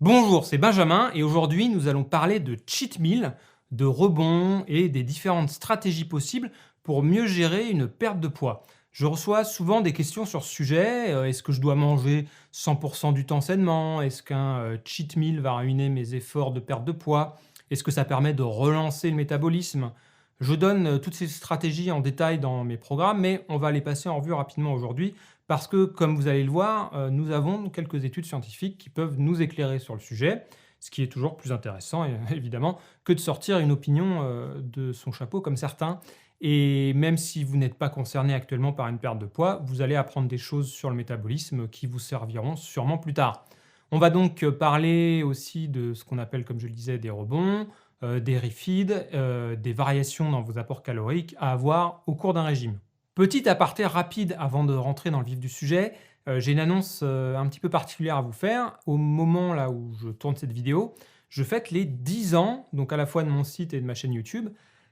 Bonjour, c'est Benjamin et aujourd'hui nous allons parler de cheat meal, de rebonds et des différentes stratégies possibles pour mieux gérer une perte de poids. Je reçois souvent des questions sur ce sujet. Est-ce que je dois manger 100% du temps sainement? Est-ce qu'un cheat meal va ruiner mes efforts de perte de poids? Est-ce que ça permet de relancer le métabolisme? Je donne toutes ces stratégies en détail dans mes programmes, mais on va les passer en revue rapidement aujourd'hui parce que, comme vous allez le voir, nous avons quelques études scientifiques qui peuvent nous éclairer sur le sujet, ce qui est toujours plus intéressant, évidemment, que de sortir une opinion de son chapeau comme certains. Et même si vous n'êtes pas concerné actuellement par une perte de poids, vous allez apprendre des choses sur le métabolisme qui vous serviront sûrement plus tard. On va donc parler aussi de ce qu'on appelle, comme je le disais, des rebonds, des refeeds, des variations dans vos apports caloriques à avoir au cours d'un régime. Petit aparté rapide avant de rentrer dans le vif du sujet, j'ai une annonce un petit peu particulière à vous faire. Au moment là où je tourne cette vidéo, je fête les 10 ans, donc à la fois de mon site et de ma chaîne YouTube.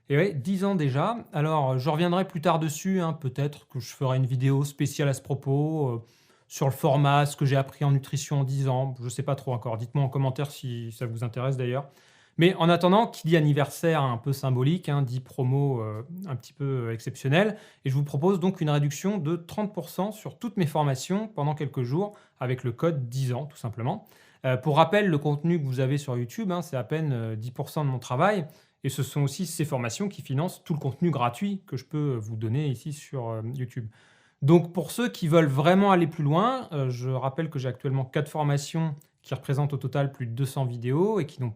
Et ouais, 10 ans déjà. Alors, je reviendrai plus tard dessus, hein, peut-être que je ferai une vidéo spéciale à ce propos, sur le format, ce que j'ai appris en nutrition en 10 ans. Je ne sais pas trop encore. Dites-moi en commentaire si ça vous intéresse d'ailleurs. Mais en attendant, qui dit anniversaire un peu symbolique, hein, dit promo un petit peu exceptionnelle, et je vous propose donc une réduction de 30% sur toutes mes formations pendant quelques jours avec le code 10 ans tout simplement. Pour rappel, le contenu que vous avez sur YouTube, hein, c'est à peine 10% de mon travail, et ce sont aussi ces formations qui financent tout le contenu gratuit que je peux vous donner ici sur YouTube. Donc pour ceux qui veulent vraiment aller plus loin, je rappelle que j'ai actuellement 4 formations qui représentent au total plus de 200 vidéos et qui n'ont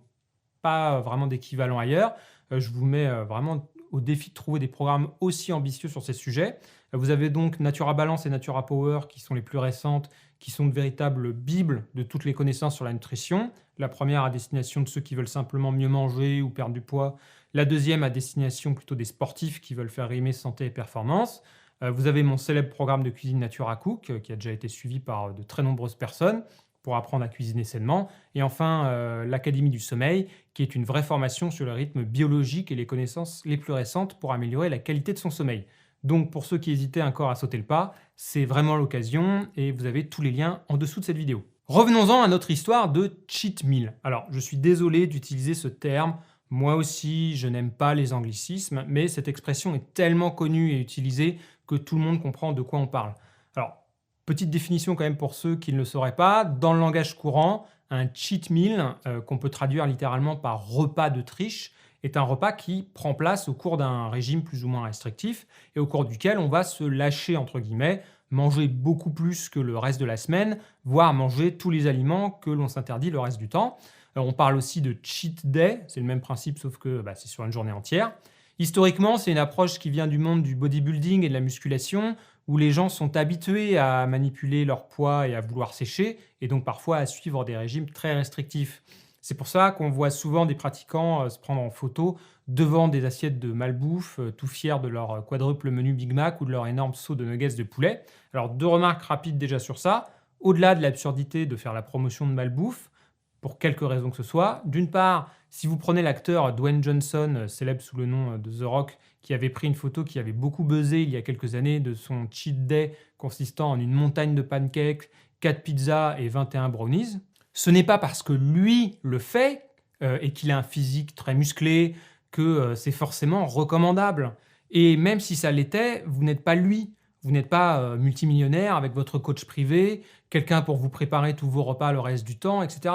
pas vraiment d'équivalent ailleurs. Je vous mets vraiment au défi de trouver des programmes aussi ambitieux sur ces sujets. Vous avez donc Natura Balance et Natura Power qui sont les plus récentes, qui sont de véritables bibles de toutes les connaissances sur la nutrition. La première à destination de ceux qui veulent simplement mieux manger ou perdre du poids. La deuxième à destination plutôt des sportifs qui veulent faire rimer santé et performance. Vous avez mon célèbre programme de cuisine Natura Cook qui a déjà été suivi par de très nombreuses personnes pour apprendre à cuisiner sainement. Et enfin, l'Académie du sommeil, qui est une vraie formation sur le rythme biologique et les connaissances les plus récentes pour améliorer la qualité de son sommeil. Donc pour ceux qui hésitaient encore à sauter le pas, c'est vraiment l'occasion et vous avez tous les liens en dessous de cette vidéo. Revenons-en à notre histoire de cheat meal. Alors, je suis désolé d'utiliser ce terme. Moi aussi, je n'aime pas les anglicismes, mais cette expression est tellement connue et utilisée que tout le monde comprend de quoi on parle. Alors, petite définition quand même pour ceux qui ne le sauraient pas. Dans le langage courant, un cheat meal, qu'on peut traduire littéralement par repas de triche, est un repas qui prend place au cours d'un régime plus ou moins restrictif et au cours duquel on va se lâcher, entre guillemets, manger beaucoup plus que le reste de la semaine, voire manger tous les aliments que l'on s'interdit le reste du temps. On parle aussi de cheat day, c'est le même principe sauf que c'est sur une journée entière. Historiquement, c'est une approche qui vient du monde du bodybuilding et de la musculation, où les gens sont habitués à manipuler leur poids et à vouloir sécher, et donc parfois à suivre des régimes très restrictifs. C'est pour ça qu'on voit souvent des pratiquants se prendre en photo devant des assiettes de malbouffe, tout fiers de leur quadruple menu Big Mac ou de leur énorme seau de nuggets de poulet. Alors 2 remarques rapides déjà sur ça. Au-delà de l'absurdité de faire la promotion de malbouffe, pour quelque raison que ce soit. D'une part, si vous prenez l'acteur Dwayne Johnson, célèbre sous le nom de The Rock, qui avait pris une photo qui avait beaucoup buzzé il y a quelques années de son cheat day consistant en une montagne de pancakes, 4 pizzas et 21 brownies, ce n'est pas parce que lui le fait et qu'il a un physique très musclé que c'est forcément recommandable. Et même si ça l'était, vous n'êtes pas lui. Vous n'êtes pas multimillionnaire avec votre coach privé, quelqu'un pour vous préparer tous vos repas le reste du temps, etc.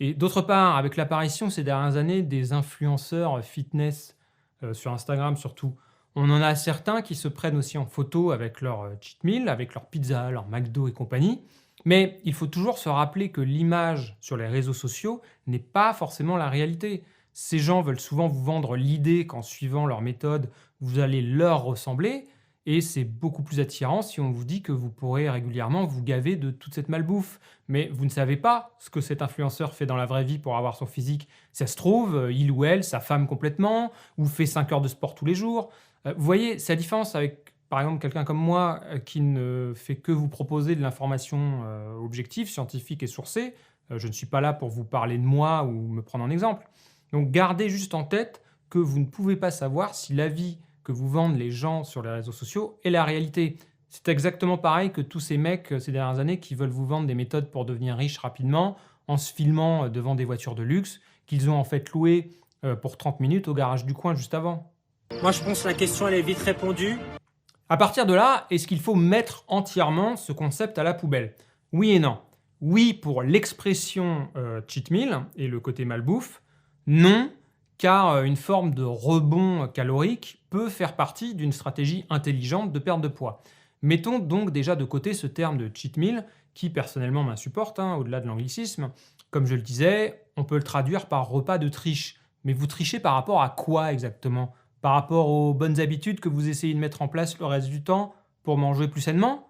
Et d'autre part, avec l'apparition ces dernières années des influenceurs fitness sur Instagram surtout, on en a certains qui se prennent aussi en photo avec leur cheat meal, avec leur pizza, leur McDo et compagnie. Mais il faut toujours se rappeler que l'image sur les réseaux sociaux n'est pas forcément la réalité. Ces gens veulent souvent vous vendre l'idée qu'en suivant leur méthode, vous allez leur ressembler, et c'est beaucoup plus attirant si on vous dit que vous pourrez régulièrement vous gaver de toute cette malbouffe. Mais vous ne savez pas ce que cet influenceur fait dans la vraie vie pour avoir son physique. Ça se trouve, il ou elle s'affame complètement, ou fait 5 heures de sport tous les jours. Vous voyez, c'est la différence avec, par exemple, quelqu'un comme moi qui ne fait que vous proposer de l'information objective, scientifique et sourcée. Je ne suis pas là pour vous parler de moi ou me prendre en exemple. Donc gardez juste en tête que vous ne pouvez pas savoir si l'avis que vous vendent les gens sur les réseaux sociaux est la réalité. C'est exactement pareil que tous ces mecs ces dernières années qui veulent vous vendre des méthodes pour devenir riche rapidement en se filmant devant des voitures de luxe qu'ils ont en fait louées pour 30 minutes au garage du coin juste avant. Moi, je pense que la question, elle est vite répondue. À partir de là, est-ce qu'il faut mettre entièrement ce concept à la poubelle? Oui et non. Oui pour l'expression cheat meal et le côté malbouffe. Non, car une forme de rebond calorique peut faire partie d'une stratégie intelligente de perte de poids. Mettons donc déjà de côté ce terme de cheat meal qui personnellement m'insupporte, au-delà de l'anglicisme. Comme je le disais, on peut le traduire par repas de triche. Mais vous trichez par rapport à quoi exactement? Par rapport aux bonnes habitudes que vous essayez de mettre en place le reste du temps pour manger plus sainement?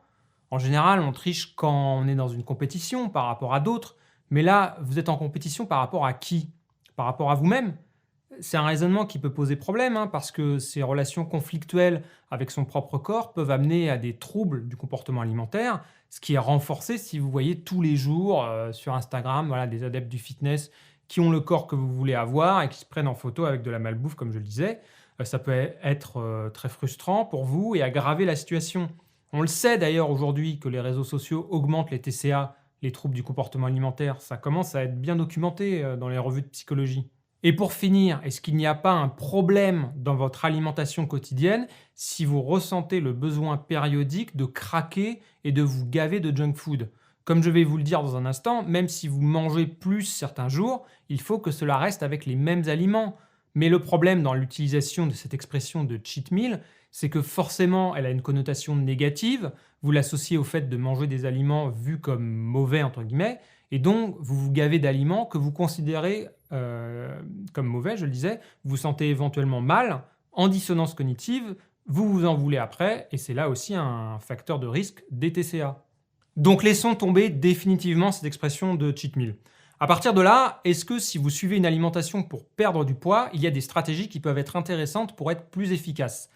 En général, on triche quand on est dans une compétition par rapport à d'autres. Mais là, vous êtes en compétition par rapport à qui? Par rapport à vous-même? C'est un raisonnement qui peut poser problème, parce que ces relations conflictuelles avec son propre corps peuvent amener à des troubles du comportement alimentaire, ce qui est renforcé si vous voyez tous les jours sur Instagram des adeptes du fitness qui ont le corps que vous voulez avoir et qui se prennent en photo avec de la malbouffe, comme je le disais. Ça peut être très frustrant pour vous et aggraver la situation. On le sait d'ailleurs aujourd'hui que les réseaux sociaux augmentent les TCA, les troubles du comportement alimentaire. Ça commence à être bien documenté dans les revues de psychologie. Et pour finir, est-ce qu'il n'y a pas un problème dans votre alimentation quotidienne si vous ressentez le besoin périodique de craquer et de vous gaver de junk food? Comme je vais vous le dire dans un instant, même si vous mangez plus certains jours, il faut que cela reste avec les mêmes aliments. Mais le problème dans l'utilisation de cette expression de cheat meal, c'est que forcément elle a une connotation négative, vous l'associez au fait de manger des aliments vus comme mauvais entre guillemets, et donc vous vous gavez d'aliments que vous considérez comme mauvais, je le disais, vous vous sentez éventuellement mal, en dissonance cognitive, vous vous en voulez après, et c'est là aussi un facteur de risque des TCA. Donc laissons tomber définitivement cette expression de cheat meal. À partir de là, est-ce que si vous suivez une alimentation pour perdre du poids, il y a des stratégies qui peuvent être intéressantes pour être plus efficaces?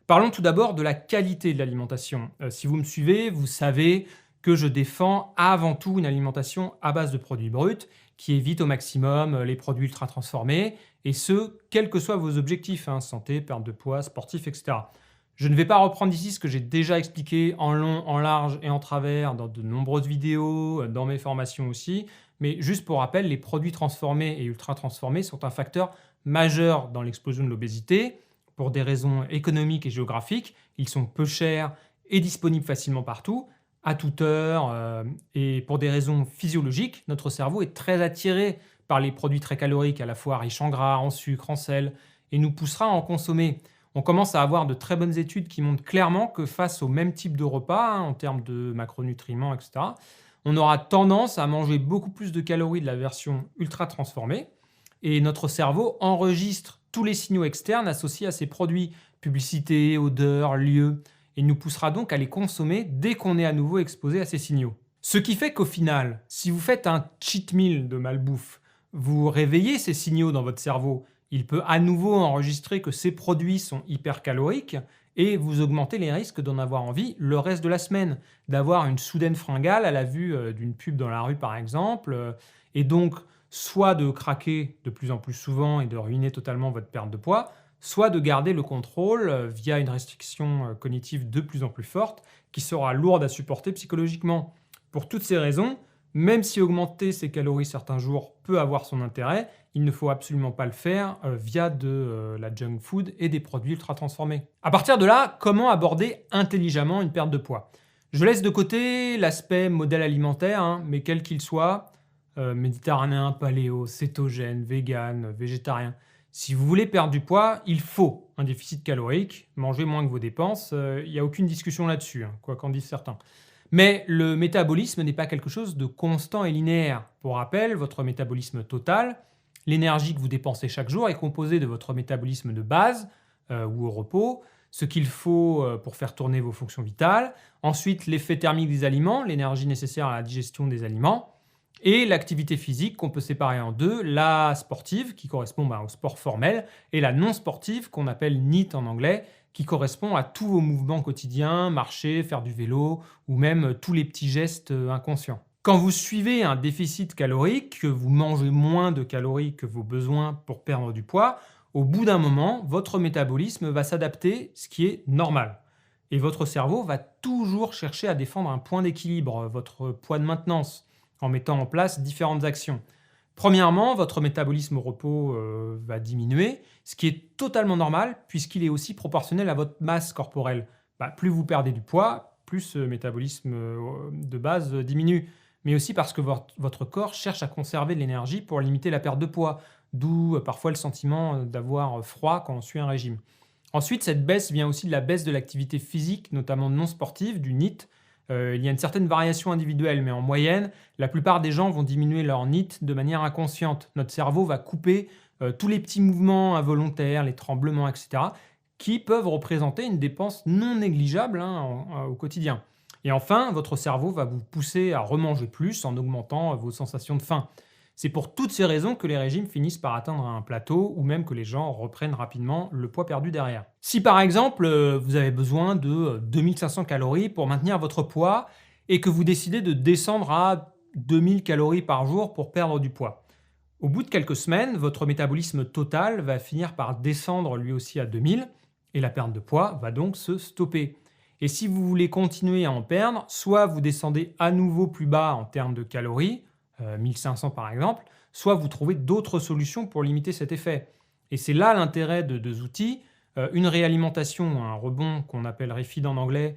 Parlons tout d'abord de la qualité de l'alimentation. Si vous me suivez, vous savez que je défends avant tout une alimentation à base de produits bruts qui évite au maximum les produits ultra transformés, et ce, quels que soient vos objectifs, santé, perte de poids, sportif, etc. Je ne vais pas reprendre ici ce que j'ai déjà expliqué en long, en large et en travers dans de nombreuses vidéos, dans mes formations aussi, mais juste pour rappel, les produits transformés et ultra transformés sont un facteur majeur dans l'explosion de l'obésité. Pour des raisons économiques et géographiques, ils sont peu chers et disponibles facilement partout, à toute heure, et pour des raisons physiologiques, notre cerveau est très attiré par les produits très caloriques, à la fois riches en gras, en sucre, en sel, et nous poussera à en consommer. On commence à avoir de très bonnes études qui montrent clairement que face au même type de repas, en termes de macronutriments, etc., on aura tendance à manger beaucoup plus de calories de la version ultra transformée, et notre cerveau enregistre tous les signaux externes associés à ces produits, publicité, odeur, lieu, et nous poussera donc à les consommer dès qu'on est à nouveau exposé à ces signaux. Ce qui fait qu'au final, si vous faites un cheat meal de malbouffe, vous réveillez ces signaux dans votre cerveau, il peut à nouveau enregistrer que ces produits sont hypercaloriques et vous augmentez les risques d'en avoir envie le reste de la semaine, d'avoir une soudaine fringale à la vue d'une pub dans la rue par exemple, et donc soit de craquer de plus en plus souvent et de ruiner totalement votre perte de poids, soit de garder le contrôle via une restriction cognitive de plus en plus forte qui sera lourde à supporter psychologiquement. Pour toutes ces raisons, même si augmenter ses calories certains jours peut avoir son intérêt, il ne faut absolument pas le faire via de la junk food et des produits ultra transformés. À partir de là, comment aborder intelligemment une perte de poids? Je laisse de côté l'aspect modèle alimentaire, mais quel qu'il soit, méditerranéen, paléo, cétogène, vegan, végétarien. Si vous voulez perdre du poids, il faut un déficit calorique, manger moins que vos dépenses, il n'y a aucune discussion là-dessus, quoi qu'en disent certains. Mais le métabolisme n'est pas quelque chose de constant et linéaire. Pour rappel, votre métabolisme total, l'énergie que vous dépensez chaque jour est composée de votre métabolisme de base ou au repos, ce qu'il faut pour faire tourner vos fonctions vitales, ensuite l'effet thermique des aliments, l'énergie nécessaire à la digestion des aliments, et l'activité physique qu'on peut séparer en deux, la sportive qui correspond au sport formel et la non sportive qu'on appelle NEAT en anglais, qui correspond à tous vos mouvements quotidiens, marcher, faire du vélo ou même tous les petits gestes inconscients. Quand vous suivez un déficit calorique, que vous mangez moins de calories que vos besoins pour perdre du poids, au bout d'un moment, votre métabolisme va s'adapter, ce qui est normal. Et votre cerveau va toujours chercher à défendre un point d'équilibre, votre poids de maintenance. en mettant en place différentes actions. Premièrement, votre métabolisme au repos va diminuer, ce qui est totalement normal puisqu'il est aussi proportionnel à votre masse corporelle. Plus vous perdez du poids, plus ce métabolisme de base diminue. Mais aussi parce que votre corps cherche à conserver de l'énergie pour limiter la perte de poids, d'où parfois le sentiment d'avoir froid quand on suit un régime. Ensuite, cette baisse vient aussi de la baisse de l'activité physique, notamment non sportive, du NEAT. Il y a une certaine variation individuelle, mais en moyenne, la plupart des gens vont diminuer leur NEAT de manière inconsciente. Notre cerveau va couper tous les petits mouvements involontaires, les tremblements, etc., qui peuvent représenter une dépense non négligeable au quotidien. Et enfin, votre cerveau va vous pousser à remanger plus en augmentant vos sensations de faim. C'est pour toutes ces raisons que les régimes finissent par atteindre un plateau ou même que les gens reprennent rapidement le poids perdu derrière. Si par exemple, vous avez besoin de 2500 calories pour maintenir votre poids et que vous décidez de descendre à 2000 calories par jour pour perdre du poids, au bout de quelques semaines, votre métabolisme total va finir par descendre lui aussi à 2000 et la perte de poids va donc se stopper. Et si vous voulez continuer à en perdre, soit vous descendez à nouveau plus bas en termes de calories, 1500 par exemple, soit vous trouvez d'autres solutions pour limiter cet effet. Et c'est là l'intérêt de deux outils, une réalimentation, un rebond qu'on appelle refeed en anglais,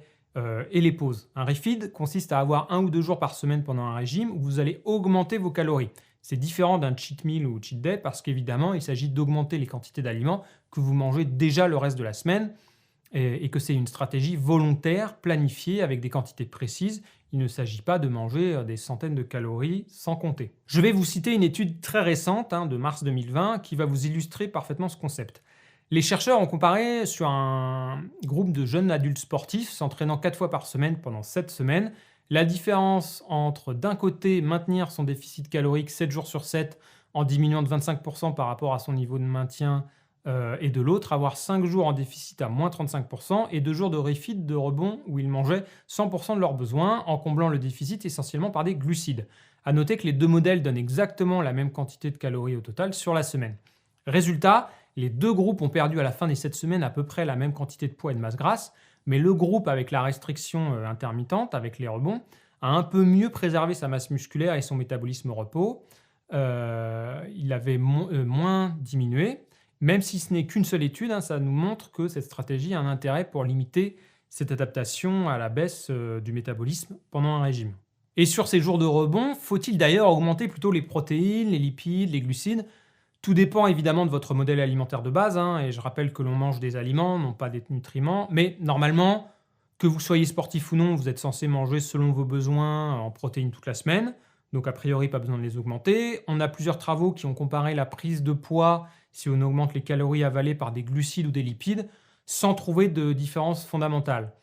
et les pauses. Un refeed consiste à avoir 1 ou 2 jours par semaine pendant un régime où vous allez augmenter vos calories. C'est différent d'un cheat meal ou cheat day parce qu'évidemment, il s'agit d'augmenter les quantités d'aliments que vous mangez déjà le reste de la semaine et que c'est une stratégie volontaire, planifiée avec des quantités précises. Il ne s'agit pas de manger des centaines de calories sans compter. Je vais vous citer une étude très récente de mars 2020 qui va vous illustrer parfaitement ce concept. Les chercheurs ont comparé sur un groupe de jeunes adultes sportifs s'entraînant 4 fois par semaine pendant 7 semaines la différence entre d'un côté maintenir son déficit calorique 7 jours sur 7 en diminuant de 25% par rapport à son niveau de maintien et de l'autre avoir 5 jours en déficit à moins 35% et 2 jours de refeed de rebond où ils mangeaient 100% de leurs besoins en comblant le déficit essentiellement par des glucides. A noter que les deux modèles donnent exactement la même quantité de calories au total sur la semaine. Résultat, les deux groupes ont perdu à la fin des 7 semaines à peu près la même quantité de poids et de masse grasse, mais le groupe avec la restriction intermittente, avec les rebonds, a un peu mieux préservé sa masse musculaire et son métabolisme au repos. Il avait moins diminué. Même si ce n'est qu'une seule étude, ça nous montre que cette stratégie a un intérêt pour limiter cette adaptation à la baisse du métabolisme pendant un régime. Et sur ces jours de rebond, faut-il d'ailleurs augmenter plutôt les protéines, les lipides, les glucides ? Tout dépend évidemment de votre modèle alimentaire de base, et je rappelle que l'on mange des aliments, non pas des nutriments, mais normalement, que vous soyez sportif ou non, vous êtes censé manger selon vos besoins en protéines toute la semaine, donc a priori pas besoin de les augmenter. On a plusieurs travaux qui ont comparé la prise de poids si on augmente les calories avalées par des glucides ou des lipides, sans trouver de différence fondamentale.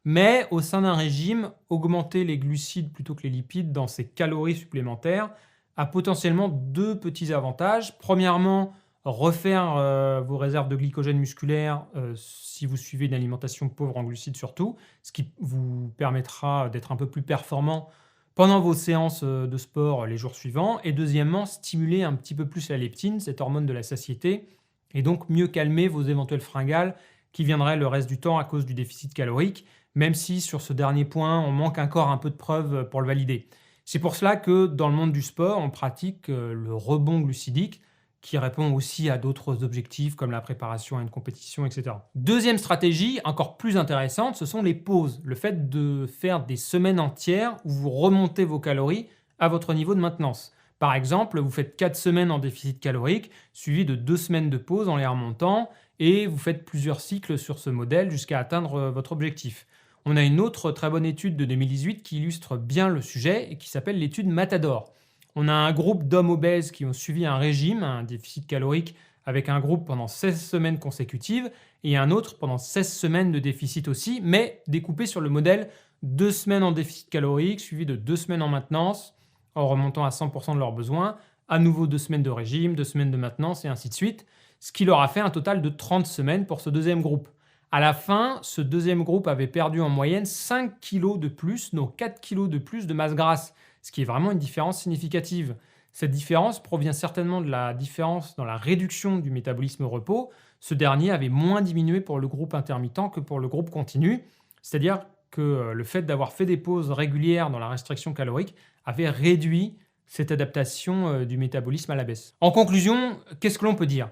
Mais au sein d'un régime, augmenter les glucides plutôt que les lipides dans ces calories supplémentaires a potentiellement deux petits avantages. Premièrement, refaire vos réserves de glycogène musculaire si vous suivez une alimentation pauvre en glucides surtout, ce qui vous permettra d'être un peu plus performant pendant vos séances de sport les jours suivants. Et deuxièmement, stimuler un petit peu plus la leptine, cette hormone de la satiété, et donc mieux calmer vos éventuelles fringales qui viendraient le reste du temps à cause du déficit calorique, même si sur ce dernier point, on manque encore un peu de preuves pour le valider. C'est pour cela que dans le monde du sport, on pratique le rebond glucidique qui répond aussi à d'autres objectifs comme la préparation à une compétition, etc. Deuxième stratégie, encore plus intéressante, ce sont les pauses. Le fait de faire des semaines entières où vous remontez vos calories à votre niveau de maintenance. Par exemple, vous faites 4 semaines en déficit calorique, suivi de 2 semaines de pause en les remontant, et vous faites plusieurs cycles sur ce modèle jusqu'à atteindre votre objectif. On a une autre très bonne étude de 2018 qui illustre bien le sujet et qui s'appelle l'étude Matador. On a un groupe d'hommes obèses qui ont suivi un régime, un déficit calorique, avec un groupe pendant 16 semaines consécutives et un autre pendant 16 semaines de déficit aussi, mais découpé sur le modèle 2 semaines en déficit calorique, suivi de 2 semaines en maintenance, en remontant à 100% de leurs besoins, à nouveau 2 semaines de régime, 2 semaines de maintenance et ainsi de suite, ce qui leur a fait un total de 30 semaines pour ce deuxième groupe. À la fin, ce deuxième groupe avait perdu en moyenne 5 kg de plus, non 4 kg de plus de masse grasse, ce qui est vraiment une différence significative. Cette différence provient certainement de la différence dans la réduction du métabolisme au repos. Ce dernier avait moins diminué pour le groupe intermittent que pour le groupe continu, c'est-à-dire que le fait d'avoir fait des pauses régulières dans la restriction calorique avait réduit cette adaptation du métabolisme à la baisse. En conclusion, qu'est-ce que l'on peut dire?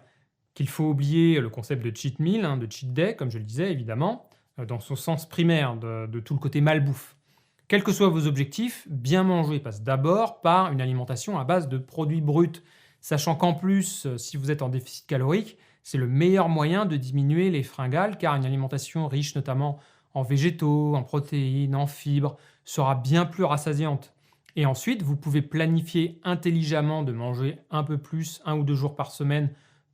Qu'il faut oublier le concept de cheat meal, de cheat day, comme je le disais évidemment, dans son sens primaire de tout le côté malbouffe. Quels que soient vos objectifs, bien manger passe d'abord par une alimentation à base de produits bruts, sachant qu'en plus, si vous êtes en déficit calorique, c'est le meilleur moyen de diminuer les fringales, car une alimentation riche notamment en végétaux, en protéines, en fibres, sera bien plus rassasiante. Et ensuite, vous pouvez planifier intelligemment de manger un peu plus, 1 ou 2 jours par semaine,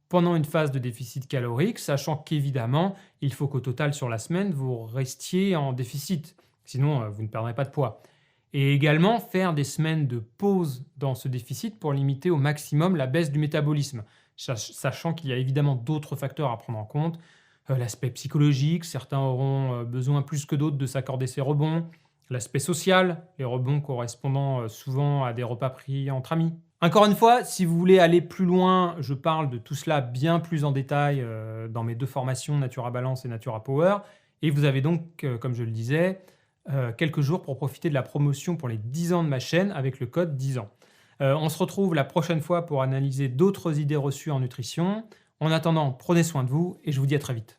pendant une phase de déficit calorique, sachant qu'évidemment, il faut qu'au total sur la semaine, vous restiez en déficit. Sinon, vous ne perdrez pas de poids. Et également, faire des semaines de pause dans ce déficit pour limiter au maximum la baisse du métabolisme, sachant qu'il y a évidemment d'autres facteurs à prendre en compte. L'aspect psychologique, certains auront besoin plus que d'autres de s'accorder ces rebonds. L'aspect social, les rebonds correspondant souvent à des repas pris entre amis. Encore une fois, si vous voulez aller plus loin, je parle de tout cela bien plus en détail dans mes 2 formations Natura Balance et Natura Power. Et vous avez donc, comme je le disais, quelques jours pour profiter de la promotion pour les 10 ans de ma chaîne avec le code 10 ans. On se retrouve la prochaine fois pour analyser d'autres idées reçues en nutrition. En attendant, prenez soin de vous et je vous dis à très vite.